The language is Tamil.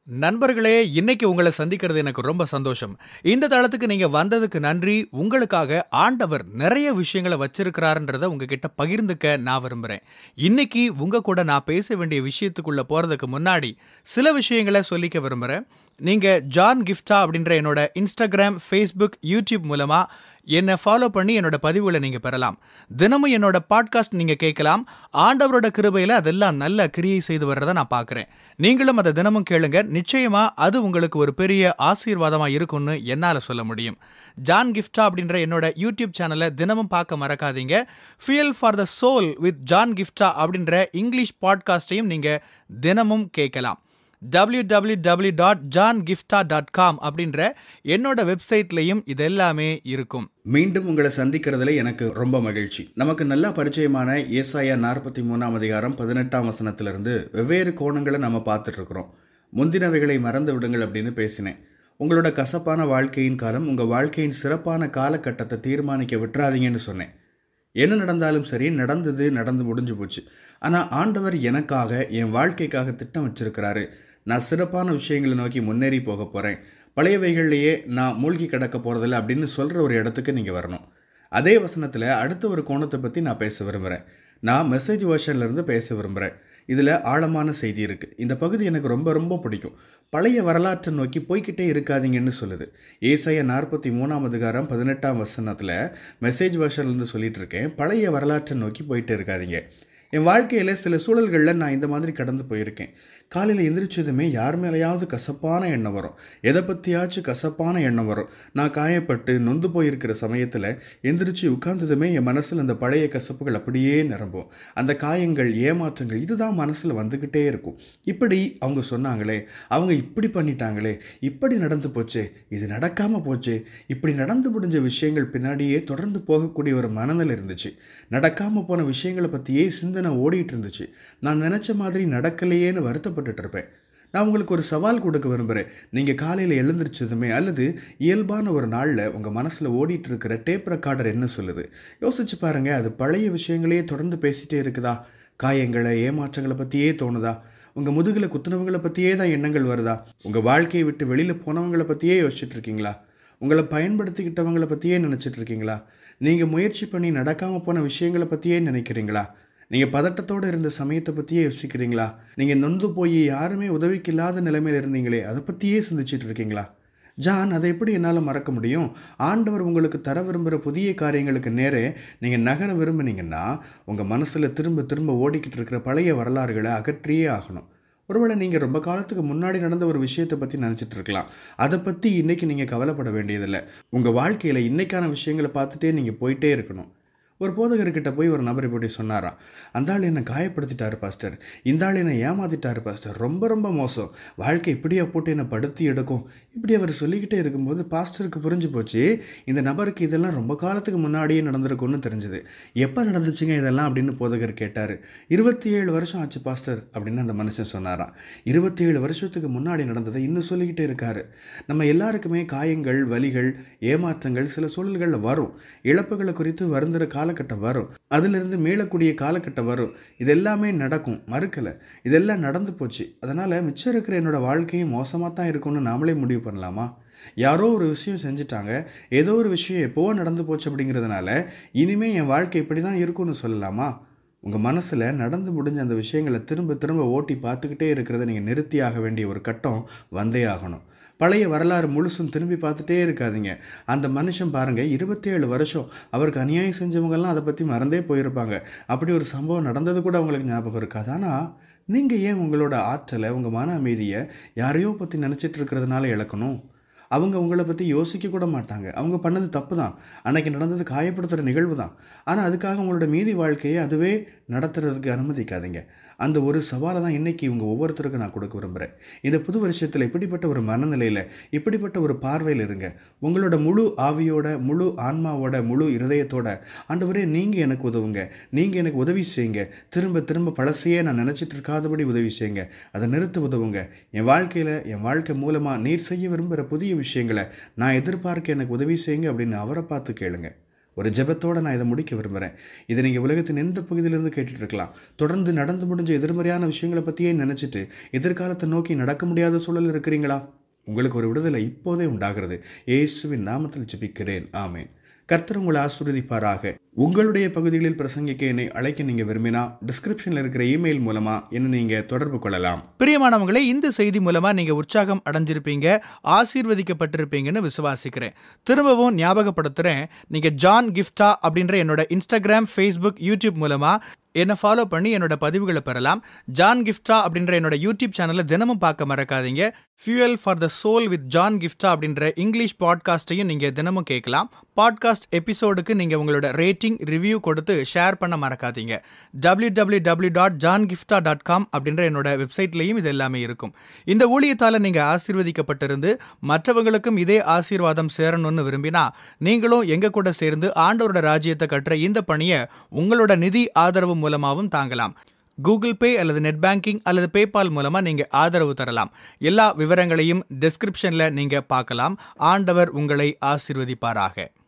நண்பர்களே, இன்னைக்கு உங்கள சந்திக்கிறது எனக்கு ரொம்ப சந்தோஷம். இந்த தளத்துக்கு நீங்க வந்ததுக்கு நன்றி. உங்களுக்காக ஆண்டவர் நெறைய விஷயங்கள வச்சிருக்கிறாருன்றத உங்ககிட்ட பகிர்ந்துக்க நான் விரும்புறேன். இன்னைக்கு உங்க கூட நான் பேச வேண்டிய விஷயத்துக்குள்ள போறதுக்கு முன்னாடி, சில விஷயங்கள சொல்லிக்க விரும்புறேன். நீங்க ஜான் கிஃப்டா அப்படின்ற என்னோட Instagram, Facebook, YouTube மூலமா என்ன ஃபாலோ பண்ணி என்னோட பதிவுகள நீங்க பெறலாம். தினமும் என்னோட பாட்காஸ்ட் நீங்க கேட்கலாம். ஆண்டவரோட கிருபையில அதெல்லாம் நல்ல கிரியை செய்து வர்றத நான் பார்க்கிறேன். நீங்களும் அத தினமும் கேளுங்க. நிச்சயமா அது உங்களுக்கு ஒரு பெரிய ஆசீர்வாதமா இருக்கும்னு என்னால சொல்ல முடியும். ஜான் கிஃப்டா அப்படின்ற என்னோட யூடியூப் சேனலை தினமும் பார்க்க மறக்காதீங்க. Fuel for the soul with John Gifta அப்படின்ற இங்கிலீஷ் பாட்காஸ்டையும் நீங்க தினமும் கேட்கலாம். www.johngifta.com அப்படின்ற என்னோட வெப்சைட்லையும் இதெல்லாமே இருக்கும். மீண்டும் உங்களை சந்திக்கிறதுல எனக்கு ரொம்ப மகிழ்ச்சி. நமக்கு நல்லா பரிச்சயமான ஏசாயா 43ஆம் அதிகாரம் 18ஆம் வசனத்திலிருந்து வெவ்வேறு கோணங்களை நம்ம பார்த்துட்டு இருக்கிறோம். முந்தினவைகளை மறந்து விடுங்கள் அப்படின்னு பேசினேன். உங்களோட கசப்பான வாழ்க்கையின் காலம் உங்கள் வாழ்க்கையின் சிறப்பான காலகட்டத்தை தீர்மானிக்க விட்டுறாதீங்கன்னு சொன்னேன். என்ன நடந்தாலும் சரி, நடந்து முடிஞ்சு போச்சு. ஆனால் ஆண்டவர் எனக்காக, என் வாழ்க்கைக்காக திட்டம் வச்சிருக்கிறாரு. நான் சிறப்பான விஷயங்களை நோக்கி முன்னேறி போக போகிறேன். பழையவைகள்லையே நான் மூழ்கி கிடக்க போகிறதில்ல அப்படின்னு சொல்கிற ஒரு இடத்துக்கு நீங்கள் வரணும். அதே வசனத்தில் அடுத்த ஒரு கோணத்தை பற்றி நான் பேச விரும்புகிறேன். நான் மெசேஜ் வெர்ஷன்லேருந்து பேச விரும்புகிறேன். இதில் ஆழமான செய்தி இருக்குது. இந்த பகுதி எனக்கு ரொம்ப ரொம்ப பிடிக்கும். பழைய வரலாற்றை நோக்கி போய்கிட்டே இருக்காதீங்கன்னு சொல்லுது. ஏசாயா 43ஆம் அதிகாரம் 18ஆம் வசனத்தில் மெசேஜ் வெர்ஷன்லேருந்து சொல்லிட்டு இருக்கேன். பழைய வரலாற்றை நோக்கி போயிட்டே இருக்காதீங்க. என் வாழ்க்கையில் சில சூழல்களில் நான் இந்த மாதிரி கடந்து போயிருக்கேன். காலையில் எந்திரிச்சதுமே யார் மேலேயாவது கசப்பான எண்ணம் வரும். எதை பற்றியாச்சும் கசப்பான எண்ணம் வரும். நான் காயப்பட்டு நொந்து போயிருக்கிற சமயத்தில் எந்திரிச்சு உட்கார்ந்ததுமே என் மனசில் அந்த பழைய கசப்புகள் அப்படியே நிரம்பும். அந்த காயங்கள், ஏமாற்றங்கள் இதுதான் மனசில் வந்துக்கிட்டே இருக்கும். இப்படி அவங்க சொன்னாங்களே, அவங்க இப்படி பண்ணிட்டாங்களே, இப்படி நடந்து போச்சே, இது நடக்காமல் போச்சே, இப்படி நடந்து முடிஞ்ச விஷயங்கள் பின்னாடியே தொடர்ந்து போகக்கூடிய ஒரு மனநிலை இருந்துச்சு. நடக்காமல் போன விஷயங்களை பற்றியே சிந்தனை ஓடிட்டு இருந்துச்சு. நான் நினச்ச மாதிரி நடக்கலையேன்னு வருத்தப்பட்டுட்டு இருப்பேன். நான் உங்களுக்கு ஒரு சவால் கொடுக்க விரும்புகிறேன். நீங்கள் காலையில் எழுந்திரிச்சதுமே அல்லது இயல்பான ஒரு நாளில் உங்கள் மனசில் ஓடிட்டு இருக்கிற டேப் ரெக்கார்டர் என்ன சொல்லுது? யோசிச்சு பாருங்கள். அது பழைய விஷயங்களையே தொடர்ந்து பேசிகிட்டே இருக்குதா? காயங்களை, ஏமாற்றங்களை பற்றியே தோணுதா? உங்கள் முதுகில் குத்துனவங்களை பற்றியே தான் எண்ணங்கள் வருதா? உங்கள் வாழ்க்கையை விட்டு வெளியில் போனவங்களை பற்றியே யோசிச்சுட்டு இருக்கீங்களா? உங்களை பயன்படுத்திக்கிட்டவங்களை பற்றியே நினச்சிட்டு இருக்கீங்களா? நீங்கள் முயற்சி பண்ணி நடக்காமல் போன விஷயங்களை பற்றியே நினைக்கிறீங்களா? நீங்கள் பதட்டத்தோடு இருந்த சமயத்தை பற்றியே யோசிக்கிறீங்களா? நீங்கள் நொந்து போய் யாருமே உதவிக்கு இல்லாத நிலைமையில் இருந்தீங்களே, அதை பற்றியே சிந்திச்சிட்டு இருக்கீங்களா? ஜான், அதை எப்படி என்னால் மறக்க முடியும்? ஆண்டவர் உங்களுக்கு தர விரும்புகிற புதிய காரியங்களுக்கு நேரே நீங்கள் நகர விரும்புனீங்கன்னா உங்கள் மனசில் திரும்ப திரும்ப ஓடிக்கிட்டு இருக்கிற பழைய வரலாறுகளை அகற்றியே ஆகணும். ஒருவேளை நீங்கள் ரொம்ப காலத்துக்கு முன்னாடி நடந்த ஒரு விஷயத்தை பற்றி நினச்சிட்டு இருக்கலாம். அதை பற்றி இன்றைக்கி நீங்கள் கவலைப்பட வேண்டியதில்லை. உங்கள் வாழ்க்கையில் இன்றைக்கான விஷயங்களை பார்த்துட்டே நீங்கள் போயிட்டே இருக்கணும். ஒரு போதகர்கிட்ட போய் ஒரு நபர் இப்படி சொன்னாராம். அந்த ஆள் என்னை காயப்படுத்திட்டாரு பாஸ்டர், இந்த ஆள் என்னை ஏமாத்திட்டாரு பாஸ்டர், ரொம்ப ரொம்ப மோசம், வாழ்க்கை இப்படியா போட்டு என்னை படுத்தி எடுக்கும். இப்படி அவர் சொல்லிக்கிட்டே இருக்கும்போது பாஸ்டருக்கு புரிஞ்சு போச்சு, இந்த நபருக்கு இதெல்லாம் ரொம்ப காலத்துக்கு முன்னாடியே நடந்திருக்கும்னு தெரிஞ்சுது. எப்போ நடந்துச்சுங்க இதெல்லாம் அப்படின்னு போதகர் கேட்டார். 27 வருஷம் ஆச்சு பாஸ்டர் அப்படின்னு அந்த மனுஷன் சொன்னாராம். 27 வருஷத்துக்கு முன்னாடி நடந்ததை இன்னும் சொல்லிக்கிட்டே இருக்காரு. நம்ம எல்லாருக்குமே காயங்கள், வலிகள், ஏமாற்றங்கள் சில சூழல்களில் வரும். இழப்புகளை குறித்து வருந்துகிற காலகட்டம் வரும். அதிலிருந்து மீளக்கூடிய காலகட்டம் வரும். இதெல்லாமே நடக்கும், மறுக்கலை. இதெல்லாம் நடந்து போச்சு. அதனால் மிச்சம் இருக்கிற என்னோட வாழ்க்கையும் மோசமாக தான் இருக்கும்னு நாமளே முடிவு பண்ணலாமா? யாரோ ஒரு விஷயம் செஞ்சுட்டாங்க, ஏதோ ஒரு விஷயம் எப்போவோ நடந்து போச்சு அப்படிங்கிறதுனால இனிமேல் என் வாழ்க்கை இப்படி தான் இருக்கும்னு சொல்லலாமா? உங்கள் மனசில் நடந்து முடிஞ்ச அந்த விஷயங்களை திரும்ப திரும்ப ஓட்டி பார்த்துக்கிட்டே இருக்கிறத நீங்கள் நிறுத்தியாக வேண்டிய ஒரு கட்டம் வந்தே ஆகணும். பழைய வரலாறு முழுசும் திரும்பி பார்த்துட்டே இருக்காதீங்க. அந்த மனுஷன் பாருங்கள், 27 வருஷம் அவருக்கு அநியாயம் செஞ்சவங்கெல்லாம் அதை பற்றி மறந்தே போயிருப்பாங்க. அப்படி ஒரு சம்பவம் நடந்தது கூட அவங்களுக்கு ஞாபகம் இருக்காது. ஆனால் நீங்கள் ஏன் உங்களோட ஆற்றலை, உங்கள் மன அமைதியை யாரையோ பற்றி நினச்சிட்டு இருக்கிறதுனால இழக்கணும்? அவங்க உங்களை பற்றி யோசிக்க கூட மாட்டாங்க. அவங்க பண்ணது தப்பு தான், அன்றைக்கி நடந்தது காயப்படுத்துகிற நிகழ்வு தான். ஆனால் அதுக்காக உங்களோட மீதி வாழ்க்கையை அதுவே நடத்துறதுக்கு அனுமதிக்காதீங்க. அந்த ஒரு சவாலை தான் இன்றைக்கி உங்கள் ஒவ்வொருத்தருக்கும் நான் கொடுக்க விரும்புகிறேன். இந்த புது வருஷத்தில் இப்படிப்பட்ட ஒரு மனநிலையில், இப்படிப்பட்ட ஒரு பார்வையில் இருங்க. உங்களோட முழு ஆவியோட, முழு ஆன்மாவோட, முழு இருதயத்தோட, ஆண்டவரே நீங்கள் எனக்கு உதவுங்க, நீங்கள் எனக்கு உதவி செய்யுங்க, திரும்ப திரும்ப பழசையே நான் நினச்சிட்டு இருக்காதபடி உதவி செய்யுங்க, அதை நிறுத்த உதவுங்க. என் வாழ்க்கையில், என் வாழ்க்கை மூலமாக நீர் செய்ய விரும்புகிற புதிய விஷயங்களை நான் எதிர்பார்க்க எனக்கு உதவி செய்யுங்க அப்படின்னு அவரை பார்த்து கேளுங்க. ஒரு ஜெபத்தோடு நான் இதை முடிக்க விரும்புகிறேன். இதை நீங்கள் உலகத்தின் எந்த பகுதியிலிருந்து கேட்டுட்டு இருக்கலாம். தொடர்ந்து நடந்து முடிஞ்ச எதிர்மறையான விஷயங்களை பற்றியே நினச்சிட்டு எதிர்காலத்தை நோக்கி நடக்க முடியாத சூழல் இருக்கிறீங்களா? உங்களுக்கு ஒரு விடுதலை இப்போதே உண்டாகிறது. இயேசுவின் நாமத்தில் ஜெபிக்கிறேன். ஆமேன். கர்த்தர் உங்களை ஆசீர்வதிப்பாராக. உங்களுடைய பகுதிகளில் பிரசங்கிக்க என்னை அழைக்க நீங்கள் விரும்பினா டிஸ்கிரிப்ஷனில் இருக்கிற இமெயில் மூலமா என்ன நீங்கள் தொடர்பு கொள்ளலாம். பிரியமானவங்களே, இந்த செய்தி மூலமா நீங்க உற்சாகம் அடைஞ்சிருப்பீங்க, ஆசீர்வதிக்கப்பட்டிருப்பீங்கன்னு விசுவாசிக்கிறேன். திரும்பவும் ஞாபகப்படுத்துறேன், நீங்க ஜான் கிஃப்டா அப்படின்ற என்னோட இன்ஸ்டாகிராம், ஃபேஸ்புக், யூடியூப் மூலமா என்னை ஃபாலோ பண்ணி என்னோட பதிவுகளை பெறலாம். ஜான் கிஃப்டா அப்படின்ற என்னோட யூடியூப் சேனலை தினமும் பார்க்க மறக்காதீங்க. Fuel for the soul with John Gifta அப்படின்ற இங்கிலீஷ் பாட்காஸ்ட்டையும் நீங்கள் தினமும் கேட்கலாம். பாட்காஸ்ட் எபிசோடுக்கு நீங்கள் உங்களோட ரேட்டிங், ரிவ்யூ கொடுத்து ஷேர் பண்ண மறக்காதீங்க. www.johngifta.com அப்படின்ற என்னோட வெப்சைட்லேயும் இது எல்லாமே இருக்கும். இந்த ஊழியத்தால் நீங்கள் ஆசீர்வதிக்கப்பட்டிருந்து மற்றவங்களுக்கும் இதே ஆசீர்வாதம் சேரணும்னு விரும்பினா நீங்களும் எங்க கூட சேர்ந்து ஆண்டவரோட ராஜ்யத்தை கட்டுற இந்த பணியை உங்களோட நிதி ஆதரவு மூலமாகவும் தாங்கலாம். கூகுள் பே அல்லது நெட் பேங்கிங் அல்லது பேபால் மூலமா நீங்க ஆதரவு தரலாம். எல்லா விவரங்களையும் டிஸ்கிரிப்ஷன்ல நீங்க பார்க்கலாம். ஆண்டவர் உங்களை ஆசீர்வதிப்பாராக.